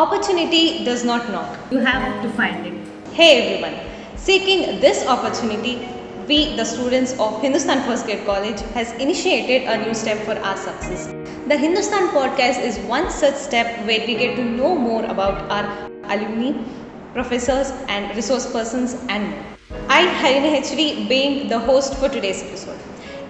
Opportunity does not knock. You have to find it. Hey everyone, seeking this opportunity, we, the students of Hindustan First Grade College, has initiated a new step for our success. The Hindustan Podcast is one such step where we get to know more about our alumni, professors and resource persons and more. I, Harini HD, being the host for today's episode.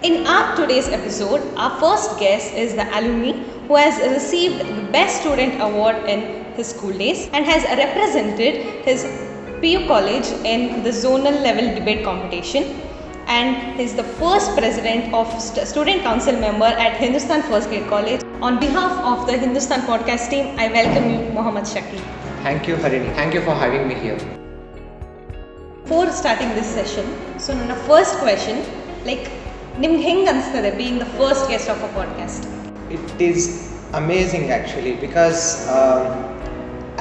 In our today's episode, our first guest is the alumni who has received the Best Student Award in his school days and has represented his PU college in the zonal level debate competition, and is the first president of student council member at Hindustan First Grade College. On behalf of the Hindustan podcast team, I welcome you, Mohammad Shakil. Thank you, Harini. Thank you for having me here. Before starting this session, so ನನ್ನ first question, ನಿಮ್ಗೆ ಹೆಂಗೆ ಅನಿಸ್ತದೆ being the first guest of a podcast? It is amazing actually because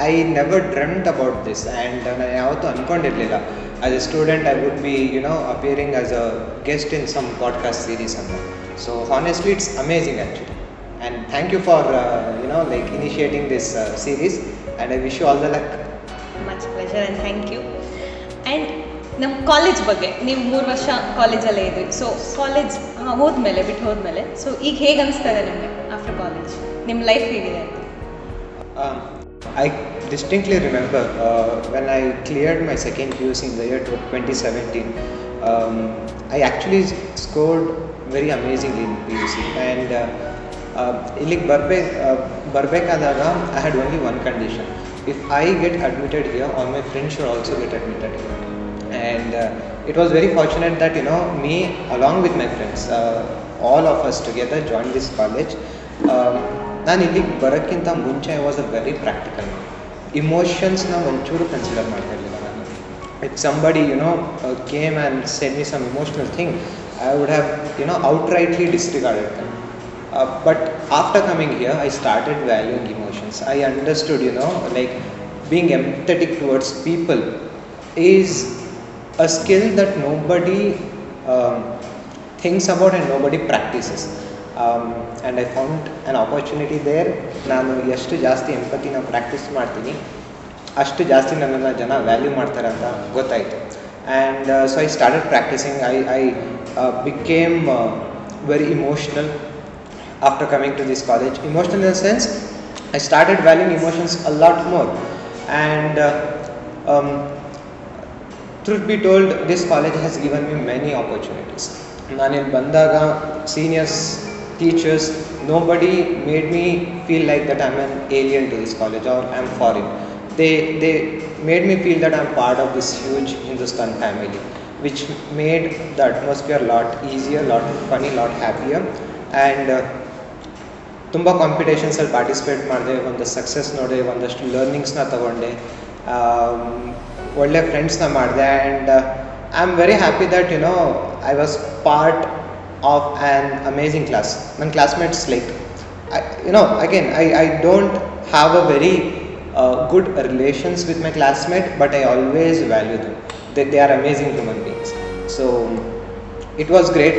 I never dreamt about this and ನಾನು ಯಾವತ್ತೂ ಅನ್ಕೊಂಡಿರಲಿಲ್ಲ as a student I would be appearing as a guest in some podcast series and all. So honestly it's amazing actually, and thank you for initiating this series, and I wish you all the luck. Much pleasure and thank you. And ನಮ್ಮ college ಬಗ್ಗೆ ನೀವು 3 ವರ್ಷ ಕಾಲೇಜಲ್ಲೇ ಇದ್ರಿ, so college ಹೋದ್ಮೇಲೆ so ಈಗ ಹೇಗೆ ಅನಿಸ್ತದೆ ನಿಮಗೆ ಆಫ್ಟರ್ ಕಾಲೇಜ್, ನಿಮ್ಮ ಲೈಫ್ ಹೇಗಿದೆ ಅಂತ? I distinctly remember when I cleared my second PUC in the year 2017. I actually scored very amazingly in PUC, and ಇಲ್ಲಿಗೆ ಬರಬೇಕಾದಾಗ I had only one condition: if I get admitted here, all my friends should also get admitted here. And it was very fortunate that me along with my friends, all of us together joined this college. ನಾನು ಇಲ್ಲಿಗೆ ಬರೋಕ್ಕಿಂತ ಮುಂಚೆ I was a very practical man. ಇಮೋಷನ್ಸ್ನ ಒಂಚೂರು consider ಮಾಡ್ತಾ ಇರಲಿಲ್ಲ ನಾನು. If somebody came and said me some emotional thing, I would have outrightly disregarded them. But after coming here, I started valuing emotions. I understood being empathetic towards people is a skill that nobody thinks about and nobody practices. And I found an opportunity there. ನಾನು ಎಷ್ಟು ಜಾಸ್ತಿ ಎಂಪತಿನ practice ಮಾಡ್ತೀನಿ ಅಷ್ಟು ಜಾಸ್ತಿ ನನ್ನನ್ನು ಜನ value ಮಾಡ್ತಾರೆ ಅಂತ ಗೊತ್ತಾಯಿತು. And so I started practising. I became very emotional after coming to this college. Emotional in the sense, I started valuing emotions a lot more. And truth be told, this college has given me many opportunities. ನಾನು ಇಲ್ಲಿ ಬಂದಾಗ seniors, teachers, nobody made me feel like that I'm an alien to this college or I'm foreign. They made me feel that I'm part of this huge Hindustan family, which made the atmosphere a lot easier, lot funny, lot happier. And ತುಂಬ ಕಾಂಪಿಟೇಷನ್ಸಲ್ಲಿ participate ಮಾಡಿದೆ, ಒಂದು success ನೋಡಿದೆ, ಒಂದಷ್ಟು ಲರ್ನಿಂಗ್ಸ್ನ ತಗೊಂಡೆ, ಒಳ್ಳೆ ಫ್ರೆಂಡ್ಸ್ನ ಮಾಡಿದೆ. And I am very happy that I was part of an amazing class. ನನ್ನ classmates again I don't have a very good relations with my classmate, but I always value them. They are amazing human beings. So it was great.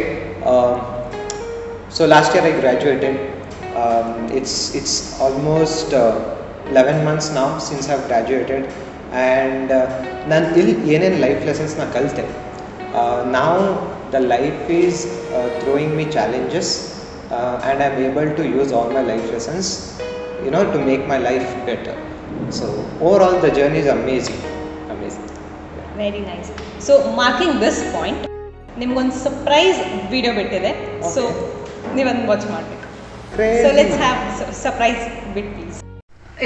So last year I graduated. It's almost 11 months now since I've graduated, and ನಾನು ಇಲ್ಲಿ ಏನೇನು life ಲೆಸನ್ಸ್ನ ಕಲಿತೆ. Now the life is throwing me challenges, and I'm able to use all my life lessons to make my life better. So overall the journey is amazing. Very nice. So marking this point, ನಿಮ್ಗೊಂದು surprise video ಬಿಟ್ಟಿದೆ, so ನೀವೊಂದು watch ಮಾಡಬೇಕು. So let's have a surprise bit, please.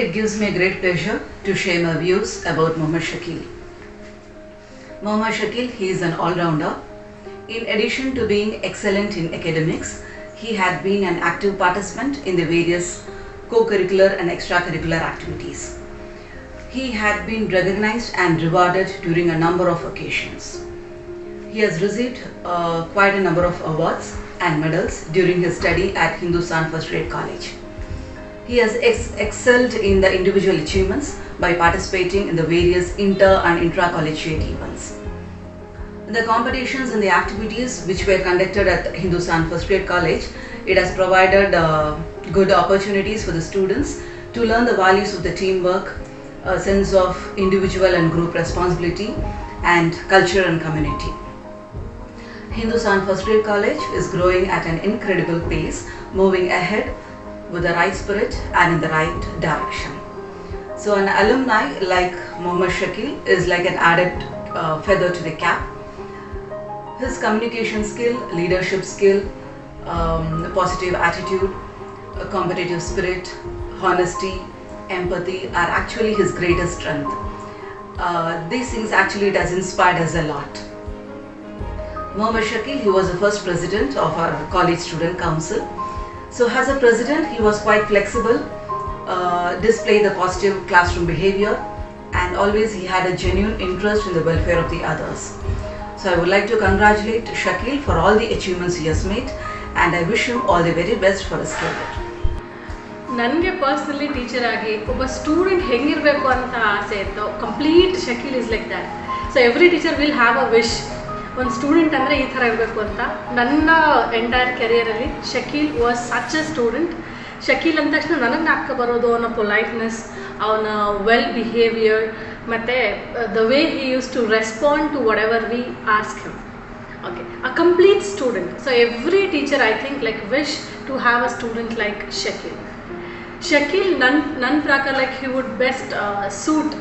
It gives me great pleasure to share my views about Mohammad Shakil. Mohammad Shakil, he is an all-rounder. In addition to being excellent in academics, he had been an active participant in the various co-curricular and extracurricular activities. He had been recognized and rewarded during a number of occasions. He has received quite a number of awards and medals during his study at Hindustan First Grade College. He has excelled in the individual achievements by participating in the various inter- and intra-collegiate events. The competitions and the activities which were conducted at Hindustan First Grade College, it has provided good opportunities for the students to learn the values of the teamwork, a sense of individual and group responsibility, and culture and community. Hindustan First Grade College is growing at an incredible pace, moving ahead with the right spirit and in the right direction. So an alumni like Mohammad Shakil is like an added feather to the cap. His communication skill, leadership skill, positive attitude, a competitive spirit, honesty, empathy are actually his greatest strength. These things actually does inspire us a lot. Mohammad Shakil, he was the first president of our college student council. So as a president, he was quite flexible, displayed the positive classroom behavior, and always he had a genuine interest in the welfare of the others. So I would like to congratulate Shakil for all the achievements he has made, and I wish him all the very best for his career. ನನಗೆ personally teacher ಆಗಿ ಒಬ್ಬ student ಹೆಂಗಿರಬೇಕು ಅಂತ ಆಸೆ ಇತ್ತು. Complete Shakeel is like that. So every teacher will have a wish, ಒಂದು student ಅಂದರೆ ಈ ಥರ ಇರಬೇಕು ಅಂತ. ನನ್ನ ಎಂಟೈರ್ ಕೆರಿಯರಲ್ಲಿ Shakeel was such a student. Shakeel ಅಂದ ತಕ್ಷಣ ನನಗೆ ಜ್ಞಾಪಕ ಬರೋದು ಅವನ ಪೊಲೈಟ್ನೆಸ್, ಅವನ ವೆಲ್ ಬಿಹೇವಿಯರ್, ಮತ್ತು the way he use to respond to whatever we ask him. Okay, a complete student. So every teacher I think like wish to have a student like Shakeel. Shakeel ನನ್ನ ಪ್ರಕಾರ like he would best suit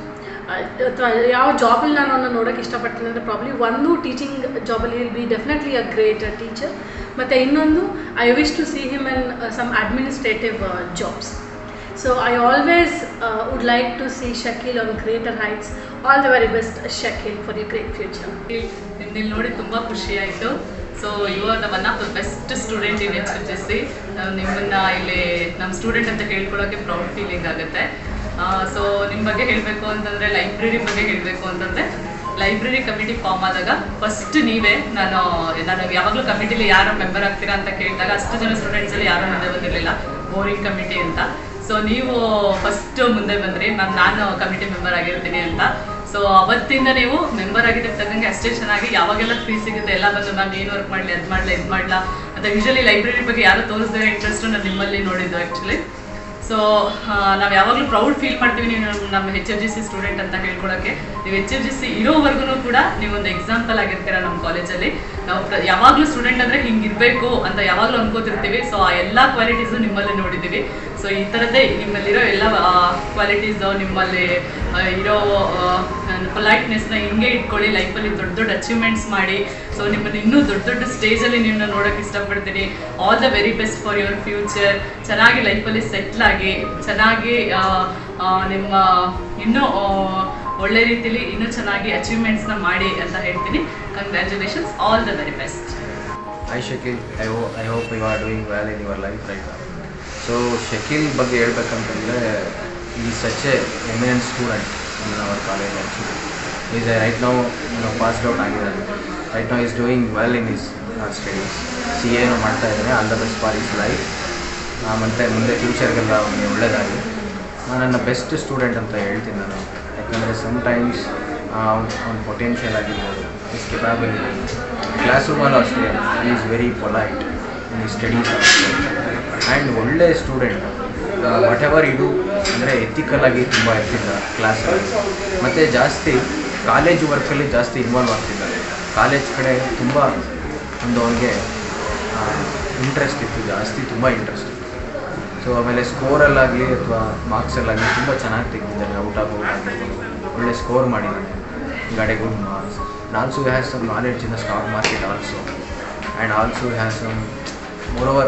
ಅಥವಾ ಯಾವ ಜಾಬಲ್ಲಿ ನಾನು ಅವನ್ನ ನೋಡೋಕ್ಕೆ ಇಷ್ಟಪಡ್ತೀನಿ ಅಂದರೆ probably ಒಂದು ಟೀಚಿಂಗ್ ಜಾಬಲ್ಲಿ will be definitely a great teacher, ಮತ್ತು ಇನ್ನೊಂದು I wish to see him in some administrative jobs. So I always would like to see Shakeel on greater heights. All the very best Shakeel for you great future. ನಿಮ್ಮಲ್ಲಿ ನೋಡಿ ತುಂಬ ಖುಷಿ ಆಯಿತು. So you are the one of the best student in HFJC. ನಿಮ್ಮನ್ನು ಇಲ್ಲಿ ನಮ್ಮ student ಅಂತ ಕೇಳ್ಕೊಳ್ಳೋಕ್ಕೆ ಪ್ರೌಡ್ ಫೀಲಿಂಗ್ ಆಗುತ್ತೆ. ಸೊ ನಿಮ್ಮ ಬಗ್ಗೆ ಹೇಳಬೇಕು ಅಂತಂದರೆ, ಲೈಬ್ರರಿ ಬಗ್ಗೆ ಹೇಳಬೇಕು ಅಂತಂದರೆ, ಲೈಬ್ರರಿ ಕಮಿಟಿ ಫಾರ್ಮ್ ಆದಾಗ ಫಸ್ಟ್ ನೀವೇ. ನಾನು ಯಾವಾಗಲೂ ಕಮಿಟಿಲಿ ಯಾರು ಮೆಂಬರ್ ಆಗ್ತೀರಾ ಅಂತ ಕೇಳಿದಾಗ ಅಷ್ಟು ಜನ ಸ್ಟೂಡೆಂಟ್ಸಲ್ಲಿ ಯಾರೂ ಮುಂದೆ ಬಂದಿರಲಿಲ್ಲ, ಬೋರಿಂಗ್ ಕಮಿಟಿ ಅಂತ. ಸೊ ನೀವು ಫಸ್ಟ್ ಮುಂದೆ ಬಂದ್ರಿ, ಮ್ಯಾಮ್ ನಾನು ಕಮಿಟಿ ಮೆಂಬರ್ ಆಗಿರ್ತೀನಿ ಅಂತ. ಸೊ ಅವತ್ತಿಂದ ನೀವು ಮೆಂಬರ್ ಆಗಿದ್ದಕ್ಕೆ ತಕ್ಕಂಗೆ ಅಷ್ಟೇ ಚೆನ್ನಾಗಿ ಯಾವಾಗೆಲ್ಲ ಫ್ರೀ ಸಿಗುತ್ತೆ ಎಲ್ಲ ಬಂದು ಮ್ಯಾಮ್ ಏನು ವರ್ಕ್ ಮಾಡಲಿ, ಅದು ಮಾಡಲ ಇದು ಮಾಡಲ ಅಂತ. ಯೂಶಲಿ ಲೈಬ್ರರಿ ಬಗ್ಗೆ ಯಾರು ತೋರಿಸಿದ್ರೆ ಇಂಟ್ರೆಸ್ಟು ನಾನು ನಿಮ್ಮಲ್ಲಿ ನೋಡಿದ್ದು ಆ್ಯಕ್ಚುಲಿ. ಸೊ ನಾವು ಯಾವಾಗಲೂ ಪ್ರೌಡ್ ಫೀಲ್ ಮಾಡ್ತೀವಿ ನೀವು ನಮ್ಮ HFJC ಸ್ಟೂಡೆಂಟ್ ಅಂತ ಹೇಳ್ಕೊಳಕ್ಕೆ. ನೀವು HFJC ಇರೋವರೆಗೂ ಕೂಡ ನೀವೊಂದು ಎಕ್ಸಾಂಪಲ್ ಆಗಿರ್ತೀರ ನಮ್ಮ ಕಾಲೇಜಲ್ಲಿ. ನಾವು ಯಾವಾಗಲೂ ಸ್ಟೂಡೆಂಟ್ ಅಂದರೆ ಹಿಂಗಿರಬೇಕು ಅಂತ ಯಾವಾಗಲೂ ಅನ್ಕೋತಿರ್ತೀವಿ. ಸೊ ಆ ಎಲ್ಲ ಕ್ವಾಲಿಟೀಸು ನಿಮ್ಮಲ್ಲಿ ನೋಡಿದ್ದೀವಿ. ಸೊ ಈ ಥರದ್ದೇ ನಿಮ್ಮಲ್ಲಿರೋ ಎಲ್ಲ ಕ್ವಾಲಿಟೀಸು, ನಿಮ್ಮಲ್ಲಿ ಇರೋ ಪೊಲೈಟ್ನೆಸ್ನ ಹಿಂಗೆ ಇಟ್ಕೊಳ್ಳಿ. ಲೈಫಲ್ಲಿ ದೊಡ್ಡ ದೊಡ್ಡ ಅಚೀವ್ಮೆಂಟ್ಸ್ ಮಾಡಿ. ಸೊ ನಿಮ್ಮನ್ನು ಇನ್ನೂ ದೊಡ್ಡ ದೊಡ್ಡ ಸ್ಟೇಜಲ್ಲಿ ನಿಮ್ಮನ್ನ ನೋಡೋಕ್ಕೆ ಇಷ್ಟಪಡ್ತೀನಿ. All the very best for your future. ಚೆನ್ನಾಗಿ ಲೈಫಲ್ಲಿ ಸೆಟ್ಲ್ ಆಗಿ, ಚೆನ್ನಾಗಿ ನಿಮ್ಮ ಇನ್ನೂ ಒಳ್ಳೆ ರೀತಿಲಿ ಇನ್ನೂ ಚೆನ್ನಾಗಿ ಅಚೀವ್ಮೆಂಟ್ಸ್ನ ಮಾಡಿ ಅಂತ ಹೇಳ್ತೀನಿ. Congratulations, all the very best. Hi Shakil, I hope you are doing well in your life right now. So Shakil ಬಗ್ಗೆ ಹೇಳ್ಬೇಕಂತಂದರೆ, he is such a eminent student in our college actually. He is right now passed out ಆಗಿದ್ದಾನೆ. Right now he is doing well in his studies. CA ಮಾಡ್ತಾ ಇದ್ದಾನೆ. All the best for his life. ಮತ್ತು ಮುಂದೆ ಫ್ಯೂಚರ್ಗೆಲ್ಲ ಅವನಿಗೆ ಒಳ್ಳೆಯದಾಗಿ. ನಾನು ನನ್ನ best student ಅಂತ ಹೇಳ್ತೀನಿ ನಾನು. ಯಾಕಂದರೆ ಸಮ್ಟೈಮ್ಸ್ ಅವ್ನ ಪೊಟೆನ್ಷಿಯಲ್ ಆಗಿರ್ಬೋದು, ಹಿಸ್ ಕೆಪಾಬಿಲಿಟಿ. ಕ್ಲಾಸ್ ರೂಮಲ್ಲೂ ಅಷ್ಟೇ ಈಸ್ ವೆರಿ ಪೊಲೈಟ್ ಇನ್ ಈ ಸ್ಟಡೀಸ್ ಆ್ಯಂಡ್ ಒಳ್ಳೆ ಸ್ಟೂಡೆಂಟ್. ವಾಟ್ ಎವರ್ ಇದು ಅಂದರೆ ಎಥಿಕಲಾಗಿ ತುಂಬ ಇರ್ತಿದ್ದ ಕ್ಲಾಸಲ್ಲಿ. ಮತ್ತು ಜಾಸ್ತಿ ಕಾಲೇಜ್ ವರ್ಕಲ್ಲಿ ಜಾಸ್ತಿ ಇನ್ವಾಲ್ವ್ ಆಗ್ತಿದ್ದಾರೆ. ಕಾಲೇಜ್ ಕಡೆ ತುಂಬ ಒಂದು ಅವನಿಗೆ ಇಂಟ್ರೆಸ್ಟ್ ಇತ್ತು, ಜಾಸ್ತಿ ತುಂಬ ಇಂಟ್ರೆಸ್ಟ್ ಇತ್ತು. ಸೊ ಆಮೇಲೆ ಸ್ಕೋರಲ್ಲಾಗಲಿ ಅಥವಾ ಮಾರ್ಕ್ಸಲ್ಲಾಗಲಿ ತುಂಬ ಚೆನ್ನಾಗಿ ತೆಗೆದಿದ್ದಾನೆ. ಔಟ್ ಆಫ್ ಆಗಿರ್ಬೋದು, ಒಳ್ಳೆ ಸ್ಕೋರ್ ಮಾಡಿದ್ದಾನೆ. Got A good marks. And also he has some knowledge in the stock market also, and also he has some moreover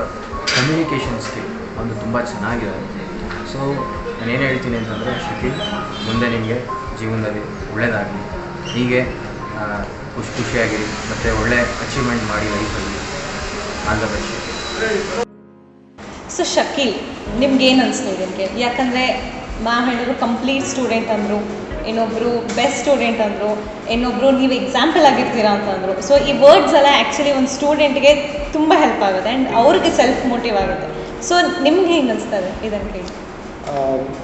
communication skill ಒಂದು ತುಂಬ ಚೆನ್ನಾಗಿದೆ. ಸೊ ನಾನು ಏನು ಹೇಳ್ತೀನಿ ಅಂತಂದರೆ, ಶಕೀಲ್ ಮುಂದೆ ನಿಮಗೆ ಜೀವನದಲ್ಲಿ ಒಳ್ಳೆಯದಾಗಲಿ, ಹೀಗೆ ಖುಷಿಯಾಗಿರಿ ಮತ್ತು ಒಳ್ಳೆ ಅಚೀವ್ಮೆಂಟ್ ಮಾಡಿ ಲೈಫಲ್ಲಿ. All the best. So Shakeel, ನಿಮ್ಗೇನು ಅನಿಸ್ತು ಇದಕ್ಕೆ? ಯಾಕಂದರೆ ಹೇಳಿದ್ರು ಕಂಪ್ಲೀಟ್ ಸ್ಟೂಡೆಂಟ್ ಅಂದರು, ಇನ್ನೊಬ್ಬರು ಬೆಸ್ಟ್ ಸ್ಟೂಡೆಂಟ್ ಅಂದರು, ಇನ್ನೊಬ್ಬರು ನೀವು ಎಕ್ಸಾಂಪಲ್ ಆಗಿರ್ತೀರಾ ಅಂತಂದರು. ಸೊ ಈ ವರ್ಡ್ಸ್ ಎಲ್ಲ ಆ್ಯಕ್ಚುಲಿ ಒಂದು ಸ್ಟೂಡೆಂಟ್ಗೆ ತುಂಬ ಹೆಲ್ಪ್ ಆಗುತ್ತೆ ಆ್ಯಂಡ್ ಅವ್ರಿಗೆ ಸೆಲ್ಫ್ ಮೋಟಿವ್ ಆಗುತ್ತೆ. ಸೊ ನಿಮ್ಗೆ ಹೆಂಗೆ ಅನಿಸ್ತದೆ ಇದನ್ನು ಕೇಳಿ?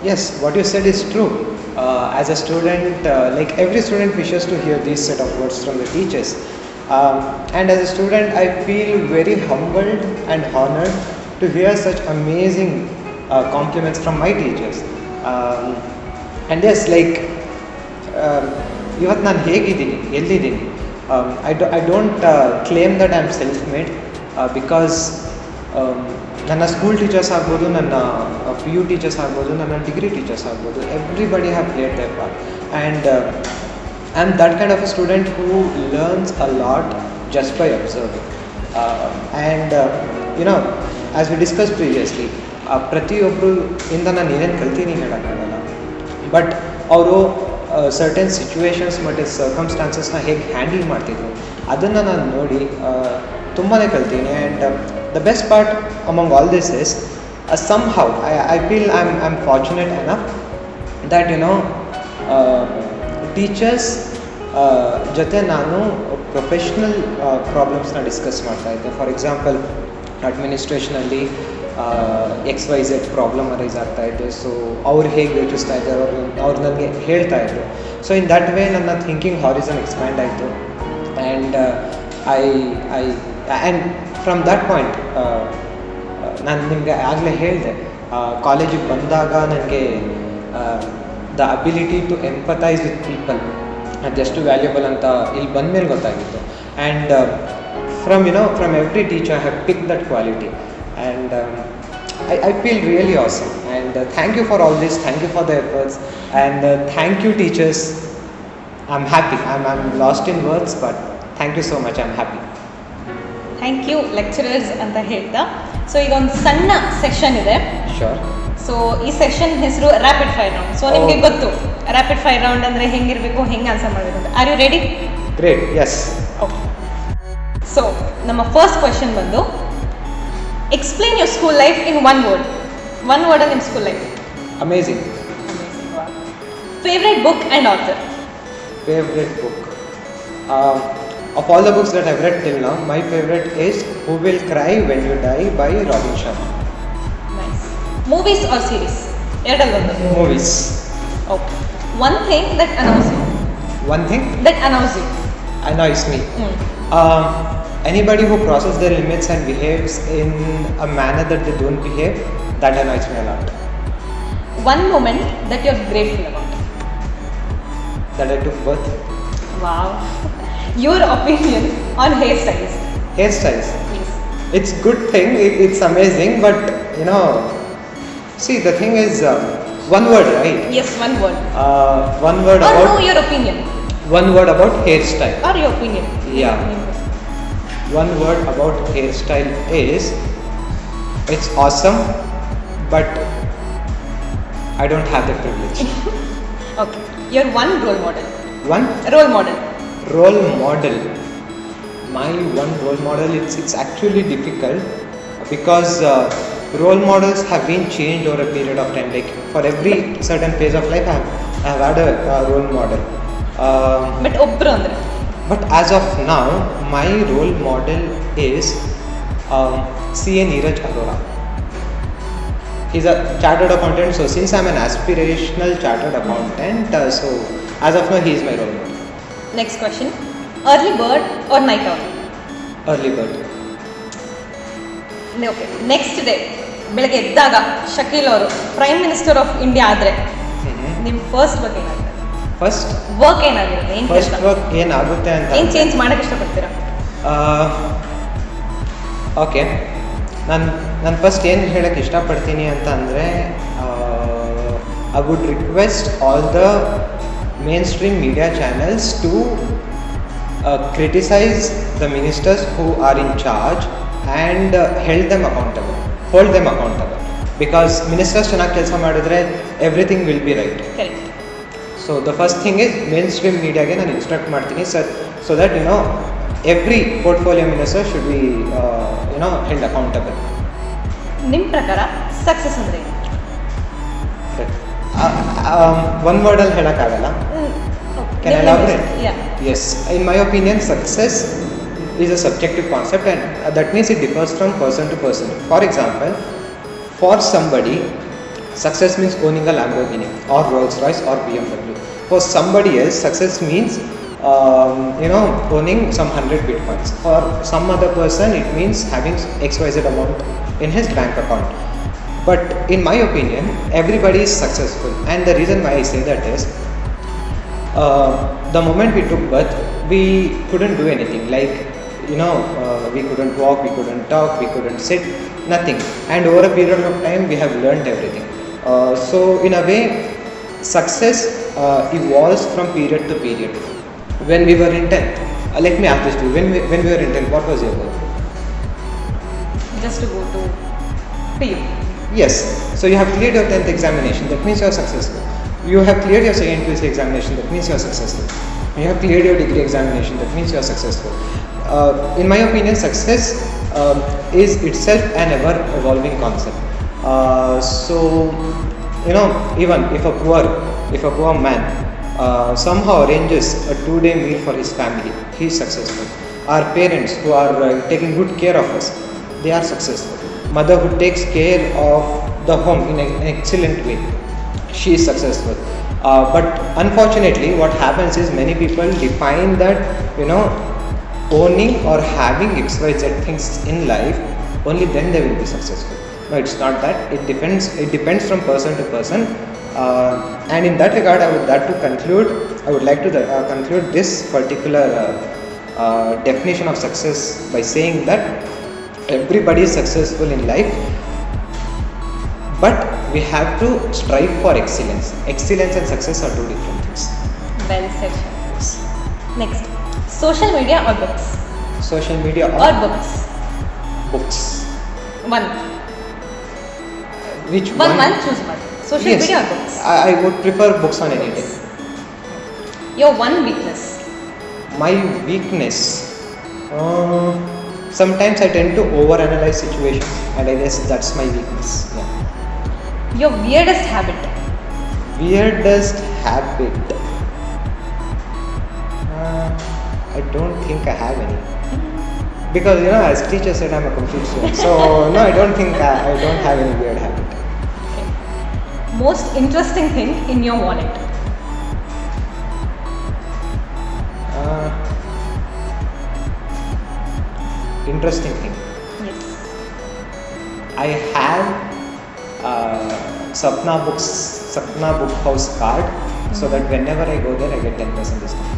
Yes, what you said is true. As a student, like every student wishes to hear these set of words from the teachers. And as a student, I feel very humbled and honored to hear such amazing compliments from my teachers. And as like ಇವತ್ತು ನಾನು ಹೇಗಿದ್ದೀನಿ ಎಲ್ಲಿದ್ದೀನಿ I don't claim that I am self made because ನನ್ನ school teachers ಆಗ್ಬೋದು, ನನ್ನ P U teachers ಆಗ್ಬೋದು, ನನ್ನ degree teachers ಆಗ್ಬೋದು, everybody have played their part and I am that kind of a student who learns a lot just by observing and you know as we discuss previously ಪ್ರತಿಯೊಬ್ಬರು ಇಂದ ನಾನು ಏನೇನು ಕಲ್ತೀನಿ ಹೇಳೋಕ್ಕಾಗಲ್ಲ, but ಅವರು ಸರ್ಟೆನ್ ಸಿಚುವೇಶನ್ಸ್ ಮತ್ತು ಸರ್ಕಮ್ಸ್ಟಾನ್ಸಸ್ನ ಹೇಗೆ ಹ್ಯಾಂಡಲ್ ಮಾಡ್ತಿದ್ರು ಅದನ್ನು ನಾನು ನೋಡಿ ತುಂಬಾ ಕಲ್ತೀನಿ. And the best part among all this is somehow I feel I'm fortunate enough that teachers ಜೊತೆ ನಾನು ಪ್ರೊಫೆಷ್ನಲ್ ಪ್ರಾಬ್ಲಮ್ಸ್ನ ಡಿಸ್ಕಸ್ ಮಾಡ್ತಾಯಿದ್ದೆ. ಫಾರ್ ಎಕ್ಸಾಂಪಲ್ ಅಡ್ಮಿನಿಸ್ಟ್ರೇಷನಲ್ಲಿ XYZ ಪ್ರಾಬ್ಲಮ್ ಅರೈಸ್ ಆಗ್ತಾಯಿದೆ, ಸೊ ಅವ್ರು ಹೇಗೆ ಯೋಚಿಸ್ತಾ ಇದ್ದಾರೆ ಅವ್ರು ನನಗೆ ಹೇಳ್ತಾ ಇದ್ರು. ಸೊ ಇನ್ ದಟ್ ವೇ ನನ್ನ ಥಿಂಕಿಂಗ್ ಹಾರಿಸನ್ ಎಕ್ಸ್ಪ್ಯಾಂಡ್ ಆಯಿತು and and from that point ನಾನು ನಿಮಗೆ ಆಗಲೇ ಹೇಳಿದೆ, ಕಾಲೇಜಿಗೆ ಬಂದಾಗ ನನಗೆ the ability to empathise with people ಅದೆಷ್ಟು ವ್ಯಾಲ್ಯೂಬಲ್ ಅಂತ ಇಲ್ಲಿ ಬಂದಮೇಲೆ ಗೊತ್ತಾಗಿತ್ತು. And from every teacher I have pick that quality and I feel really awesome and thank you for all this, thank you for the efforts and thank you teachers. I'm happy, I'm lost in words but thank you so much, I'm happy. Thank you lecturers ಅಂತ ಹೇಳ್ತಾ, so ಈಗ ಒಂದು ಸಣ್ಣ session ಇದೆ. Sure. So ಈ session ಹೆಸರು rapid fire round. So ನಿಮಗೆ ಗೊತ್ತು ರ್ಯಾಪಿಡ್ ಫೈರ್ ರೌಂಡ್ ಅಂದರೆ ಹೆಂಗಿರಬೇಕು, ಹೆಂಗೆ ಆನ್ಸರ್ ಮಾಡಬೇಕು ಅಂತ. Are you ready? Great, yes. Okay. So ನಮ್ಮ ಫಸ್ಟ್ ಕ್ವೆಶನ್ ಬಂದು, explain your school life in one word ನಿಮ್ಮ school life. Amazing. Favourite book and author. Favorite book. Of all the books that I've read till now, my favorite is Who Will Cry When You Die by Robin Sharma. Nice. Movies or series? ಎರಡಲ್ಲಿ ಒಂದು. Movies. Okay. One thing that annoys you. One thing that annoys you. annoys me. Anybody who crosses their limits and behaves in a manner that they don't behave, that annoys me a lot. One moment that you are grateful about. That I took birth. Wow. Your opinion on hairstyles. Hairstyles. Please. It's good thing, it's amazing, but see the thing is one word, right? Yes, one word. One word or no about your opinion one word about hairstyle. Or your opinion. Yeah. One word about hairstyle is it's awesome, but I don't have the privilege. Okay. Your one role model. One role model. role model. My one role model, it's actually difficult because role models have been changed over a period of time. Like for every certain phase of life, I have had a role model. But ಒಬ್ಬರು ಅಂದರೆ But as of now, my role model is CA Neeraj Arora. He's a chartered accountant. So since I'm an aspirational chartered accountant, so as of now, he is my role model. Next question, early bird or night owl? Early bird. Okay. Next day ಬೆಳಗ್ಗೆ ಎದ್ದಾಗ ಶಕೀಲ್ ಅವರು prime minister of India ಆದರೆ ನಿಮ್ಮ first work ಏನಾಗುತ್ತೆ? First work ಏನಾಗಿರುತ್ತೆ? ಏನು ಕೆಲಸ? work ಏನಾಗುತ್ತೆ ಅಂತ ಏನು ಚೇಂಜ್ ಮಾಡೋಕ್ಕೆ ಇಷ್ಟಪಡ್ತೀರಾ? ಓಕೆ, ನಾನು ಫಸ್ಟ್ ಏನು ಹೇಳೋಕ್ಕೆ ಇಷ್ಟಪಡ್ತೀನಿ ಅಂತ ಅಂದರೆ, I would request all the mainstream media channels to criticize the ministers who are in charge and hold them accountable because ministers ಚೆನ್ನಾಗಿ ಕೆಲಸ ಮಾಡಿದ್ರೆ everything will be right. Correct. So the first thing is mainstream ಮೀಡಿಯಾಗೆ ನಾನು instruct ಮಾಡ್ತೀನಿ sir, so that every portfolio minister should be held accountable. ನಿಮ್ಮ ಪ್ರಕಾರ success ಅಂದರೆ ಏನು? ಒನ್ ವರ್ಡಲ್ಲಿ ಹೇಳೋಕ್ಕಾಗಲ್ಲ. Can I elaborate? Yeah. Yes. In my opinion, success is a subjective concept and that means it differs from person to person. For example, for somebody, success means owning a Lamborghini or Rolls Royce or BMW. For somebody else, success means owning some 100 bitcoins. For some other person, it means having XYZ amount in his bank account. But in my opinion, everybody is successful, and the reason why I say that is, the moment we took birth, we couldn't do anything. Like, we couldn't walk, we couldn't talk, we couldn't sit, nothing. And over a period of time, we have learned everything. So in a way, success evolves from period to period. When we were in 10th, let me ask this to you, when we were in 10th, what was your goal? Just to go to PU. Yes, so you have cleared your 10th examination, that means you are successful. You have cleared your second QC examination, that means you are successful. You have cleared your degree examination, that means you are successful. In my opinion, success is itself an ever evolving concept. So, even if a poor man somehow arranges a 2-day meal for his family, he is successful. Our parents who are taking good care of us, they are successful. Mother who takes care of the home in an excellent way, she is successful. But unfortunately, what happens is many people define that, owning or having XYZ things in life, only then they will be successful. No, it's not that. It depends from person to person. And in that regard, I would like to conclude this particular definition of success by saying that everybody is successful in life, but we have to strive for excellence. Excellence and success are two different things. Well said, Shankar. Next, social media or books? Social media Or books? books. One. Which one? One, choose one. Social Yes, media or books? I would prefer books on any day. Your one weakness? My weakness. Sometimes I tend to overanalyze situations, and I guess that's my weakness. Yeah. Your weirdest habit? Weirdest habit. I don't think I have any. Because as teacher said, I'm a complete student. So no, I don't think I don't have any weird habit. Okay. Most interesting thing in your wallet? Interesting thing. Yes. I have Sapna Book House card, so that whenever I go there, I get 10% discount.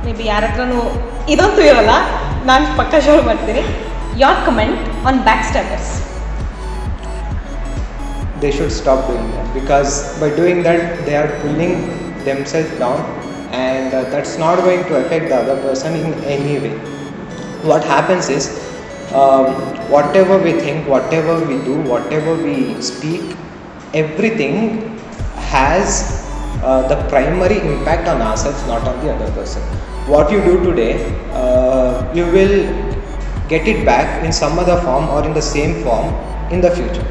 Maybe ಯಾರ ಹತ್ರನೂ ಇದಂತೂ ಇರಲ್ಲ, ನಾನು ಪಕ್ಕ sure ಮಾಡ್ತೀನಿ. Your comment on backstabbers? They should stop doing that, because by doing that they are pulling themselves down, and that's not going to affect the other person in any way. What happens is, whatever we think, whatever we do, whatever we speak, everything has the primary impact on ourselves, not on the other person. What you do today, you will get it back in some other form or in the same form in the future.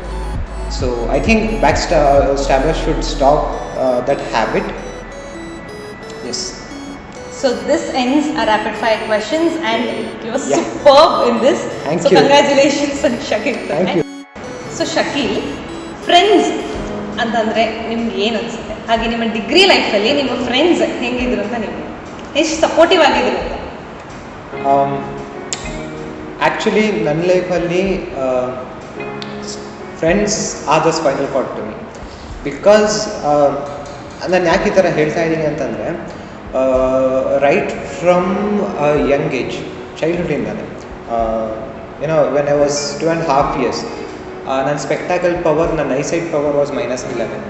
So I think backstabbers should stop that habit. Yes. So this ends our rapid fire questions, and you were Yeah. superb in this. Thank So you. congratulations on Shakil. Thank you. So Shakil, friends ಅಂತಂದರೆ ನಿಮ್ಗೆ ಏನು ಅನಿಸುತ್ತೆ? ಹಾಗೆ ನಿಮ್ಮ degree ಲೈಫಲ್ಲಿ ನಿಮ್ಮ friends ಹೆಂಗಿದ್ರು ಅಂತ, ನೀವು ಎಷ್ಟು ಸಪೋರ್ಟಿವ್ ಆಗಿದ್ರು ಅಂತ? Actually, ನನ್ನ ಲೈಫಲ್ಲಿ friends are the spinal cord to me. Because ನಾನು ಯಾಕೆ ಈ ಥರ ಹೇಳ್ತಾ ಇದ್ದೀನಿ ಅಂತಂದರೆ, ರೈಟ್ ಫ್ರಮ್ ಯಂಗ್ ಏಜ್, ಚೈಲ್ಡ್ಹುಡ್ಡಿಂದಾನೆ, ವೆನ್ ಐ ವಾಸ್ 2.5 years, ನನ್ನ ಸ್ಪೆಕ್ಟಾಕಲ್ ಪವರ್, ನನ್ನ ಐಸೈಟ್ ಪವರ್ ವಾಸ್ -11.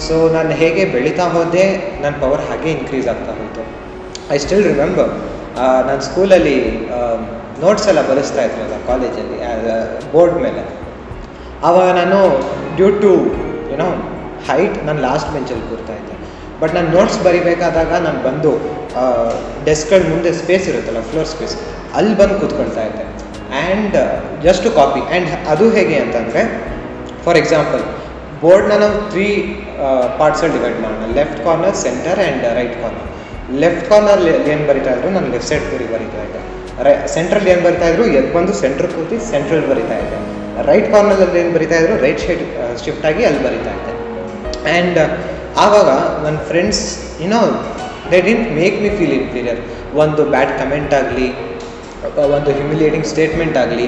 ಸೊ ನಾನು ಹೇಗೆ ಬೆಳೀತಾ ಹೋದೆ, ನನ್ನ ಪವರ್ ಹಾಗೆ ಇನ್ಕ್ರೀಸ್ ಆಗ್ತಾ ಹೋಯಿತು. ಐ ಸ್ಟಿಲ್ ರಿಮೆಂಬರ್, ನಾನು ಸ್ಕೂಲಲ್ಲಿ ನೋಟ್ಸ್ ಎಲ್ಲ ಬರೆಸ್ತಾ ಇದ್ರಲ್ಲ ಕಾಲೇಜಲ್ಲಿ ಬೋರ್ಡ್ ಮೇಲೆ, ಆವಾಗ ನಾನು ಡ್ಯೂ ಟು ಹೈಟ್ ನಾನು ಲಾಸ್ಟ್ ಬೆಂಚಲ್ಲಿ ಕೂರ್ತಾ ಇದ್ದೆ. ಬಟ್ ನಾನು ನೋಟ್ಸ್ ಬರಿಬೇಕಾದಾಗ ನಾನು ಬಂದು ಡೆಸ್ಕ್ಗಳ ಮುಂದೆ ಸ್ಪೇಸ್ ಇರುತ್ತಲ್ಲ, ಫ್ಲೋರ್ ಸ್ಪೇಸ್, ಅಲ್ಲಿ ಬಂದು ಕೂತ್ಕೊಳ್ತಾ ಇದ್ದೆ. And just to copy. And ಅದು ಹೇಗೆ ಅಂತಂದರೆ, ಫಾರ್ ಎಕ್ಸಾಂಪಲ್, ಬೋರ್ಡ್ನ ನಾವು 3 ಪಾರ್ಟ್ಸಲ್ಲಿ ಡಿವೈಡ್ ಮಾಡೋಣ: left corner, centre and right corner. Left corner ಏನು ಬರಿತಾ ಇದ್ರು, ನಾನು ಲೆಫ್ಟ್ ಸೈಡ್ ಕೂರಿ ಬರಿತಾ ಇದ್ದೆ. ಸೆಂಟ್ರಲ್ಲಿ ಏನು ಬರಿತಾ ಇದ್ರು, ಎದ್ದು ಬಂದು ಸೆಂಟ್ರ್ ಕೂತಿ ಸೆಂಟ್ರಲ್ಲಿ ಬರಿತಾ ಇದ್ದೆ. ರೈಟ್ ಕಾರ್ನರಲ್ಲಿ ಏನು ಬರಿತಾ ಇದ್ರು, ರೈಟ್ ಸೈಡ್ ಶಿಫ್ಟ್ ಆಗಿ ಅಲ್ಲಿ ಬರಿತಾ ಇದ್ದೆ. ಆ್ಯಂಡ್ ಆವಾಗ ನನ್ನ friends they didn't make me feel inferior. ಒಂದು ಬ್ಯಾಡ್ ಕಮೆಂಟ್ ಆಗಲಿ, ಒಂದು ಹ್ಯುಮಿಲಿಯೇಟಿಂಗ್ ಸ್ಟೇಟ್ಮೆಂಟ್ ಆಗಲಿ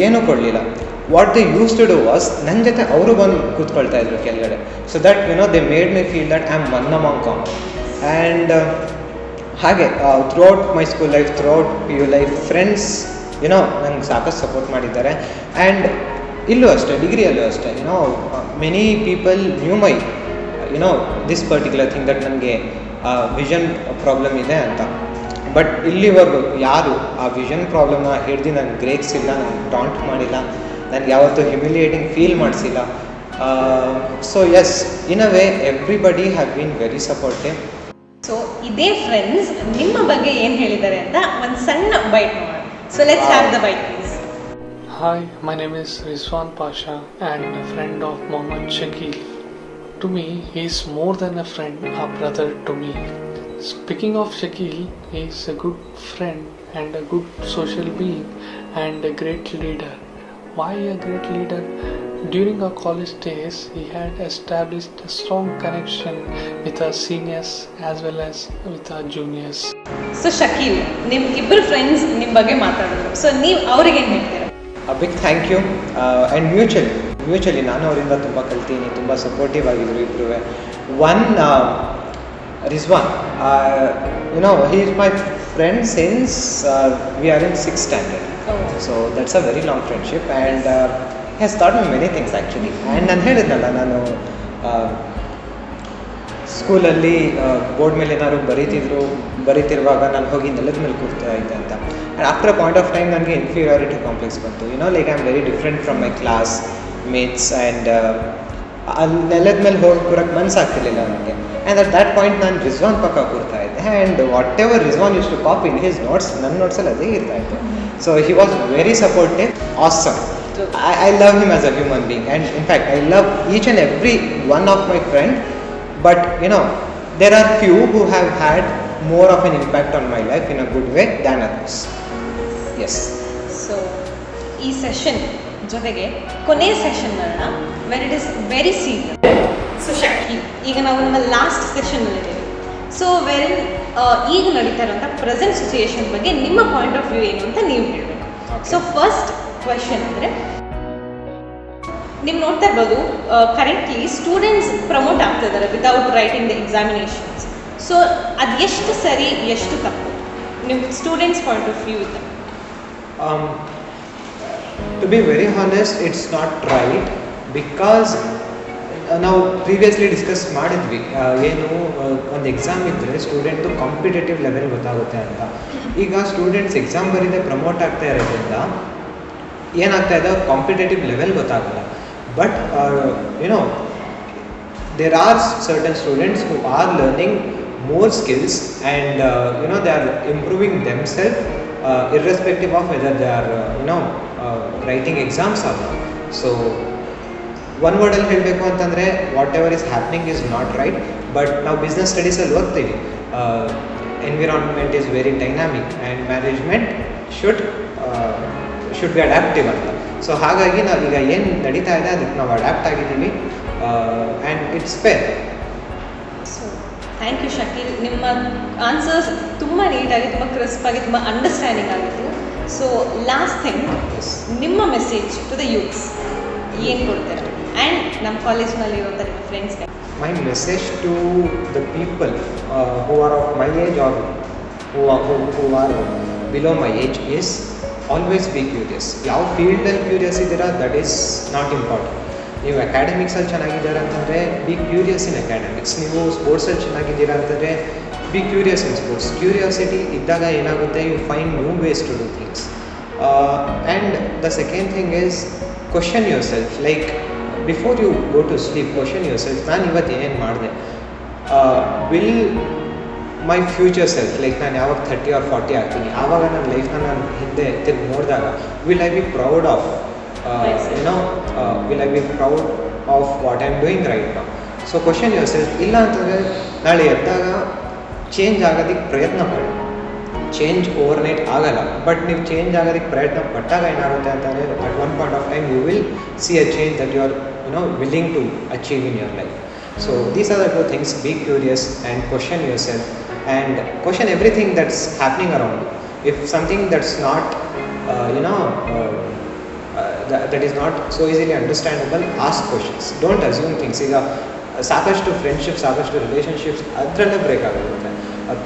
ಏನೂ ಕೊಡಲಿಲ್ಲ. What they use to do was ನನ್ನ ಜೊತೆ ಅವರು ಬಂದು ಕೂತ್ಕೊಳ್ತಾ ಇದ್ರು ಕೆಳಗಡೆ. So that they made my feel that I am one among common. And ಹಾಗೆ throughout my school life, throughout PU life, friends ನಂಗೆ ಸಾಕಷ್ಟು ಸಪೋರ್ಟ್ ಮಾಡಿದ್ದಾರೆ. ಆ್ಯಂಡ್ ಇಲ್ಲೂ ಅಷ್ಟೇ, ಡಿಗ್ರಿಯಲ್ಲೂ ಅಷ್ಟೇ, many people knew my this particular thing that ನನಗೆ vision problem ಇದೆ ಅಂತ. ಬಟ್ ಇಲ್ಲಿವರೆಗೂ ಯಾರು ಆ ವಿಷನ್ ಪ್ರಾಬ್ಲಮ್ನ ಹಿಡ್ದು ನಾನು ಗ್ರೇಕ್ಸಿಲ್ಲ, ನಾನು ಟಾಂಟ್ ಮಾಡಿಲ್ಲ, ನನಗೆ ಯಾವತ್ತೂ ಹ್ಯುಮಿಲಿಯೇಟಿಂಗ್ ಫೀಲ್ ಮಾಡಿಸಿಲ್ಲ. So yes, in a way everybody have been very supportive. So ಇದೇ ಫ್ರೆಂಡ್ಸ್ ನಿಮ್ಮ ಬಗ್ಗೆ ಏನು ಹೇಳಿದ್ದಾರೆ ಅಂತ ಒಂದು ಸಣ್ಣ ಬೈಟ್ ನೋಡೋಣ. So let's have the bite please. Hi, my name is Rizwan Pasha and a friend of Mohammad Shakil. To me, he is more than a friend, a brother to me. Speaking of Shakil, he is a good friend and a good social being and a great leader. Why a great leader? During our college days, he had established a strong connection with our seniors as well as with our juniors. So Shakeel, ನಿಮ್ಮ ಇಬ್ಬರು friends ನಿಮ್ಮ ಬಗ್ಗೆ ಮಾತಾಡಿದ್ರು. So ನೀವು ಅವ್ರಿಗೇನು ಹೇಳ್ತೀರಾ? Big thank you. And mutually ನಾನು ಅವರಿಂದ ತುಂಬ ಕಲ್ತೀನಿ, ತುಂಬ ಸಪೋರ್ಟಿವ್ ಆಗಿದ್ರು ಇಬ್ಬರು. One Rizwan, he is my friend since we are in 6th standard. So that's a very long friendship and he has taught me many things actually. And ನಾನು ಹೇಳಿದ್ನಲ್ಲ, ನಾನು ಸ್ಕೂಲಲ್ಲಿ ಬೋರ್ಡ್ ಮೇಲೆ ಏನಾದ್ರು ಬರೀತಿರುವಾಗ ನಾನು ಹೋಗಿ ನೆಲದ ಮೇಲೆ ಕೂರ್ತಾ ಇದ್ದೆ ಅಂತ. And after a point of time ನನಗೆ ಇನ್ಫೀರಿಯಾರಿಟಿ ಕಾಂಪ್ಲೆಕ್ಸ್ ಬಂತು. Like I am very different from my class mates. And ಅಲ್ಲಿ ನೆಲದ ಮೇಲೆ ಹೋಗಿ ಕೂರಕ್ಕೆ ಮನಸ್ಸಾಗ್ತಿರ್ಲಿಲ್ಲ ನನಗೆ. ಆ್ಯಂಡ್ ಅಟ್ ದ್ಯಾಟ್ ಪಾಯಿಂಟ್ ನಾನು ರಿಜ್ವಾನ್ ಪಕ್ಕ ಕೂರ್ತಾ ಇದ್ದೆ. And whatever Rizwan use to copy in his notes, ನನ್ನ ನೋಟ್ಸಲ್ಲಿ ಅದೇ ಇರ್ತಾ ಇತ್ತು. So he was very supportive, awesome. I love him as a human being, and in fact I love each and every one of my friend. But there are few who have had more of an impact on my life in a good way than others. Yes. So ಈ session ಜೊತೆಗೆ ಕೊನೆಯ session ಮಾಡೋಣ, wear it is very serious. So Shakeel, ಈಗ ನಾವು ನಮ್ಮ last ಸೆಷನ್ನಲ್ಲಿದ್ದೀವಿ. So ವೆರಿನ್ ಈಗ ನಡೀತಾ ಇರೋಂಥ ಪ್ರೆಸೆಂಟ್ ಸಿಚುಯೇಷನ್ ಬಗ್ಗೆ ನಿಮ್ಮ ಪಾಯಿಂಟ್ ಆಫ್ ವ್ಯೂ ಏನು ಅಂತ ನೀವು ಹೇಳಬೇಕು. ಸೊ ಫಸ್ಟ್ ಕ್ವೆಶನ್ ಅಂದರೆ, ನೀವು ನೋಡ್ತಾ ಇರ್ಬೋದು ಕರೆಂಟ್ಲಿ ಸ್ಟೂಡೆಂಟ್ಸ್ ಪ್ರಮೋಟ್ ಆಗ್ತಿದ್ದಾರೆ without writing the examinations. So ಅದು ಎಷ್ಟು ಸರಿ, ಎಷ್ಟು ತಪ್ಪು ನಿಮ್ಮ ಸ್ಟೂಡೆಂಟ್ಸ್ ಪಾಯಿಂಟ್ ಆಫ್ ವ್ಯೂ ಇದೆ? To be very honest, it's not right because ನಾವು ಪ್ರೀವಿಯಸ್ಲಿ ಡಿಸ್ಕಸ್ ಮಾಡಿದ್ವಿ ಒಂದು ಎಕ್ಸಾಮ್ ಇದ್ದರೆ ಸ್ಟೂಡೆಂಟು ಕಾಂಪಿಟೇಟಿವ್ ಲೆವೆಲ್ ಗೊತ್ತಾಗುತ್ತೆ ಅಂತ. ಈಗ ಸ್ಟೂಡೆಂಟ್ಸ್ ಎಕ್ಸಾಮ್ ಬರೀದೆ ಪ್ರಮೋಟ್ ಆಗ್ತಾ ಇರೋದ್ರಿಂದ ಏನಾಗ್ತಾ ಇದೆ, ಕಾಂಪಿಟೇಟಿವ್ ಲೆವೆಲ್ ಗೊತ್ತಾಗಲ್ಲ. But there are certain students who are learning more skills and they are improving themselves irrespective of whether they are writing exams or not. So one word ಅಲ್ಲಿ ಹೇಳಬೇಕು ಅಂತಂದರೆ, what ever is happening is not right. But ನಾವು business ಸ್ಟಡೀಸಲ್ಲಿ ಓದ್ತೀವಿ, environment is very dynamic and management should be adaptive ಅಂತ. So ಹಾಗಾಗಿ ನಾವು ಈಗ ಏನು ನಡೀತಾ ಇದೆ ಅದಕ್ಕೆ ನಾವು ಅಡ್ಯಾಪ್ಟ್ ಆಗಿದ್ದೀವಿ and it's fair. So thank you Shakeel, ನಿಮ್ಮ ಆನ್ಸರ್ಸ್ ತುಂಬ ನೀಟಾಗಿ, ತುಂಬ ಕ್ರಿಸ್ಪಾಗಿ, ತುಂಬ ಅಂಡರ್ಸ್ಟ್ಯಾಂಡಿಂಗ್ ಆಗಿತ್ತು. ಸೊ ಲಾಸ್ಟ್ ಥಿಂಗ್, ನಿಮ್ಮ ಮೆಸೇಜ್ ಟು ದ ಯೂತ್ಸ್ ಏನು ಕೊಡ್ತಾರೆ ಆ್ಯಂಡ್ ನಮ್ಮ ಕಾಲೇಜ್ನಲ್ಲಿರುವಂಥ ನಿಮ್ಮ ಫ್ರೆಂಡ್ಸ್ಗೆ? My message to the people who are of my age or who are below my age is always be curious. ಯಾವ ಫೀಲ್ಡಲ್ಲಿ ಕ್ಯೂರಿಯಸ್ ಇದ್ದೀರಾ ದಟ್ ಈಸ್ ನಾಟ್ ಇಂಪಾರ್ಟೆಂಟ್. ನೀವು ಅಕಾಡೆಮಿಕ್ಸಲ್ಲಿ ಚೆನ್ನಾಗಿದ್ದೀರಾ ಅಂತಂದರೆ ಬಿ ಕ್ಯೂರಿಯಸ್ ಇನ್ ಅಕಾಡೆಮಿಕ್ಸ್. ನೀವು ಸ್ಪೋರ್ಟ್ಸಲ್ಲಿ ಚೆನ್ನಾಗಿದ್ದೀರಾ ಅಂತಂದರೆ be curious in sports. Curiosity ಇದ್ದಾಗ ಏನಾಗುತ್ತೆ, you find new ways to do things. And the second thing is question yourself. Like before you go to sleep, question yourself, ನಾನು ಇವತ್ತು ಏನೇನು ಮಾಡಿದೆ, will my future self, like ನಾನು ಯಾವಾಗ 30 or 40 ಆಗ್ತೀನಿ ಆವಾಗ ನನ್ನ ಲೈಫ್ನ ನಾನು ಹಿಂದೆ ತಿರುಗಿ ನೋಡಿದಾಗ will I be proud of will I be proud of what I am doing right now. So question yourself. ಇಲ್ಲ ಅಂತಂದರೆ ನಾಳೆ ಎದ್ದಾಗ ಚೇಂಜ್ ಆಗೋದಕ್ಕೆ ಪ್ರಯತ್ನ ಮಾಡಿ. ಚೇಂಜ್ ಓವರ್ನೈಟ್ ಆಗಲ್ಲ, ಬಟ್ ನೀವು ಚೇಂಜ್ ಆಗೋದಕ್ಕೆ ಪ್ರಯತ್ನ ಪಟ್ಟಾಗ ಏನಾಗುತ್ತೆ ಅಂತಂದರೆ at one point of time you will see a change that you are willing to achieve in your life. So these are the two things: be curious and question yourself and question everything that's happening around you. If something that's not that is not so easily understandable, ask questions. Don't assume things. ಈಗ ಸಾಕಷ್ಟು friendship, ಸಾಕಷ್ಟು relationships ಅದರಲ್ಲೇ break ಆಗುತ್ತೆ.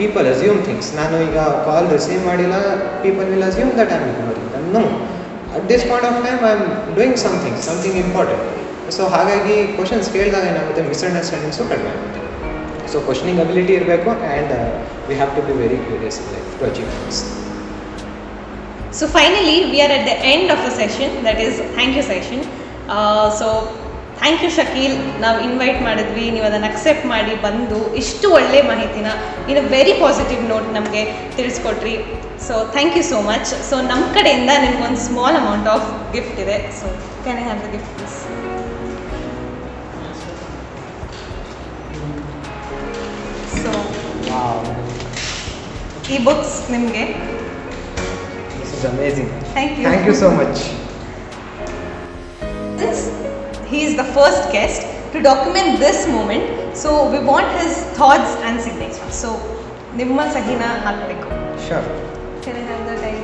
People assume things. ನಾನು ಈಗ call receive ಮಾಡಿಲ್ಲ, people will assume that I am ignoring them. No, at this point of time I am doing something important. So ಹಾಗಾಗಿ questions ಕೇಳಿದಾಗ ಏನಾಗುತ್ತೆ, ಮಿಸ್ಅಂಡರ್ಸ್ಟ್ಯಾಂಡಿಂಗ್ಸು ಕಡಿಮೆ ಆಗುತ್ತೆ. ಸೊ ಕ್ವಶನಿಂಗ್ ಅಬಿಲಿಟಿ ಇರಬೇಕು, and we have to be very curious in life to achieve things. So finally, we are at the end of the session, that is thank you session. So thank you Shakeel, ನಾವು invite ಮಾಡಿದ್ವಿ, ನೀವು ಅದನ್ನು accept ಮಾಡಿ ಬಂದು ಇಷ್ಟು ಒಳ್ಳೆ ಮಾಹಿತಿನ in a very positive note ನಮಗೆ ತಿಳಿಸ್ಕೊಟ್ರಿ. So thank you so much. So ನಮ್ಮ ಕಡೆಯಿಂದ ನಿಮ್ಗೊಂದು ಸ್ಮಾಲ್ ಅಮೌಂಟ್ ಆಫ್ ಗಿಫ್ಟ್ ಇದೆ. So can I have the gift please? So ಈ ಬುಕ್ಸ್ ನಿಮಗೆ. This is amazing. Thank you. Thank you so much. Since he is the first guest to document this moment, so we want his thoughts and signature. So, ನಿಮ್ಮ ಸಹಿನ ಹಾಕಬೇಕು. Sure. Can I have the time?